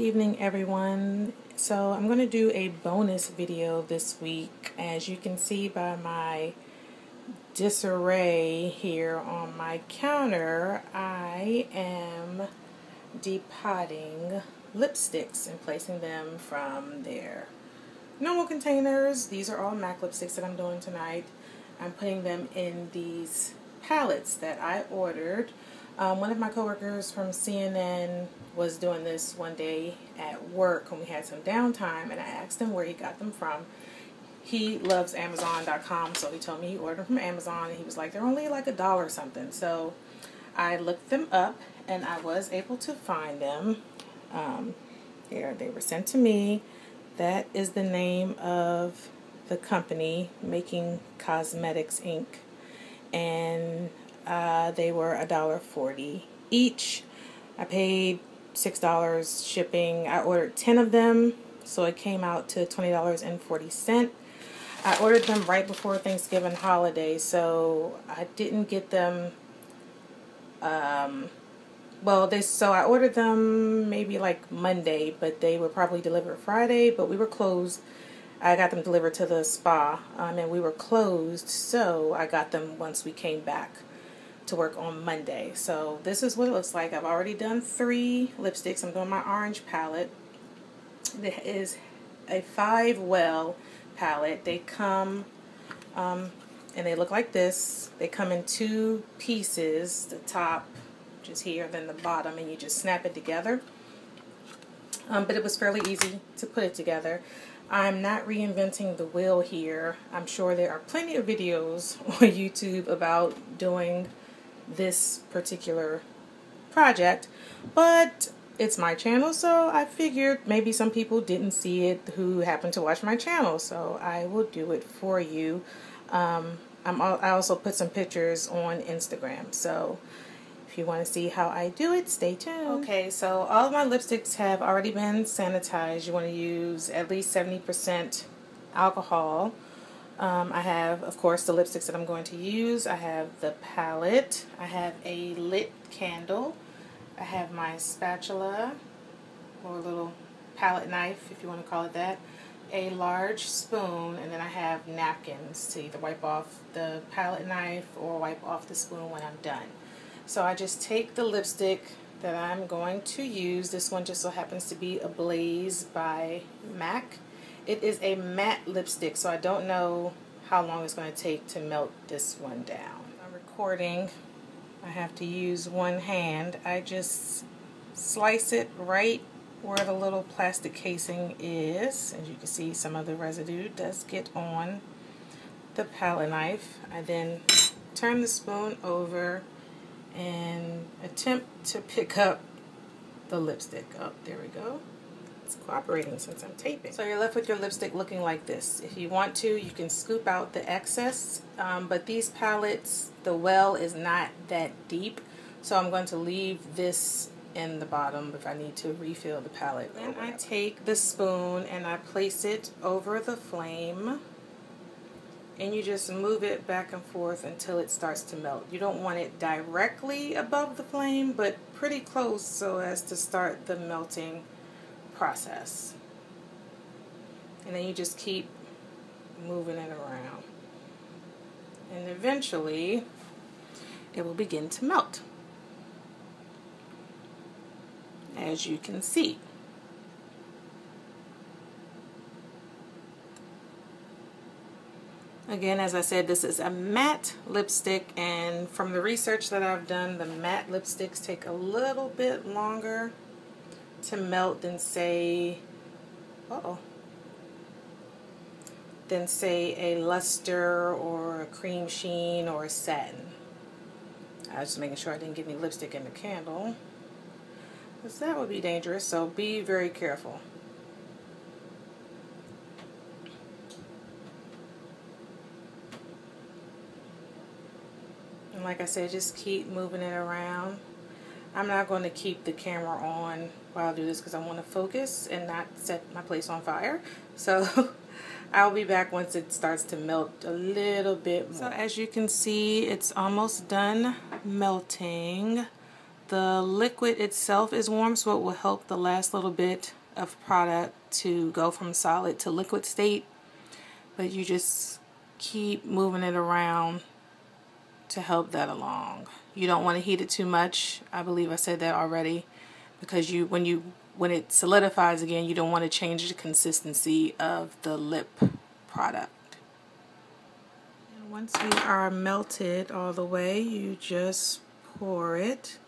evening, everyone. So I'm going to do a bonus video this week. As you can see by my disarray here on my counter, I am depotting lipsticks and placing them from their normal containers. These are all MAC lipsticks that I'm doing tonight. I'm putting them in these palettes that I ordered. One of my coworkers from CNN was doing this one day at work when we had some downtime, and I asked him where he got them from. He loves Amazon.com, so he told me he ordered them from Amazon, and he was like, they're only like $1 or something. So I looked them up, and I was able to find them. Here, they were sent to me. That is the name of the company, Making Cosmetics Inc. And they were $1.40 each. I paid $6 shipping. I ordered 10 of them, so it came out to $20.40. I ordered them right before Thanksgiving holiday, so I didn't get them. So I ordered them maybe like Monday, but they were probably delivered Friday. But we were closed. I got them delivered to the spa, and we were closed, so I got them once we came back to work on Monday. So this is what it looks like. I've already done 3 lipsticks. I'm doing my orange palette. It is a 5-well palette. They come, and they look like this. They come in 2 pieces, the top just here, then the bottom, and you just snap it together. But it was fairly easy to put it together. I'm not reinventing the wheel here. I'm sure there are plenty of videos on YouTube about doing this particular project, but it's my channel, so I figured maybe some people didn't see it who happened to watch my channel, so I will do it for you. I also put some pictures on Instagram, so if you want to see how I do it, stay tuned. Okay, so all of my lipsticks have already been sanitized. You want to use at least 70% alcohol. I have, of course, the lipsticks that I'm going to use. I have the palette. I have a lit candle. I have my spatula, or a little palette knife, if you want to call it that. A large spoon, and then I have napkins to either wipe off the palette knife or wipe off the spoon when I'm done. So I just take the lipstick that I'm going to use. This one just so happens to be Ablaze by MAC. It is a matte lipstick, so I don't know how long it's going to take to melt this one down. I'm recording. I have to use one hand. I just slice it right where the little plastic casing is. As you can see, some of the residue does get on the palette knife. I then turn the spoon over and attempt to pick up the lipstick. Oh, there we go. It's cooperating since I'm taping. So you're left with your lipstick looking like this. If you want to, you can scoop out the excess, but these palettes, the well is not that deep, so I'm going to leave this in the bottom if I need to refill the palette. Then I take the spoon and I place it over the flame, and you just move it back and forth until it starts to melt. You don't want it directly above the flame, but pretty close so as to start the melting process. And then you just keep moving it around. And eventually, it will begin to melt, as you can see. Again, as I said, this is a matte lipstick, and from the research that I've done, the matte lipsticks take a little bit longer to melt than say, a luster or a cream sheen or a satin. I was just making sure I didn't get any lipstick in the candle, because that would be dangerous, so be very careful. And like I said, just keep moving it around. I'm not going to keep the camera on while I do this because I want to focus and not set my place on fire. So I'll be back once it starts to melt a little bit more. So as you can see, it's almost done melting. The liquid itself is warm, so it will help the last little bit of product to go from solid to liquid state. But you just keep moving it around to help that along. You don't want to heat it too much. I believe I said that already, because when it solidifies again, you don't want to change the consistency of the lip product. And once we are melted all the way, you just pour it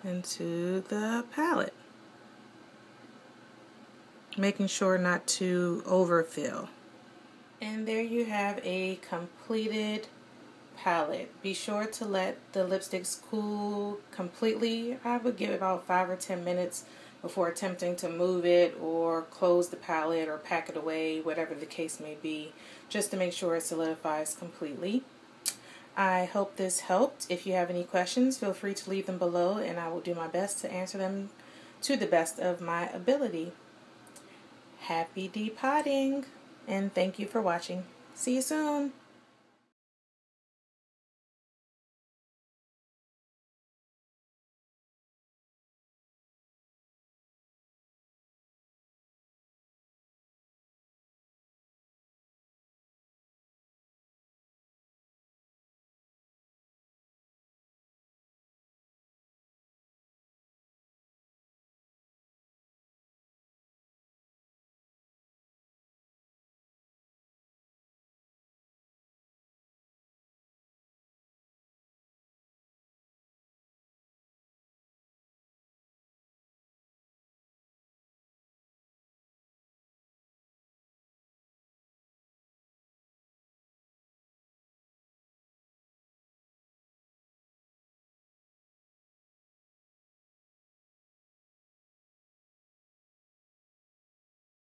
into the palette, making sure not to overfill. And there you have a completed palette. Be sure to let the lipsticks cool completely. I would give it about 5 or 10 minutes before attempting to move it or close the palette or pack it away, whatever the case may be, just to make sure it solidifies completely. I hope this helped. If you have any questions, feel free to leave them below, and I will do my best to answer them to the best of my ability. Happy depotting, and thank you for watching. See you soon.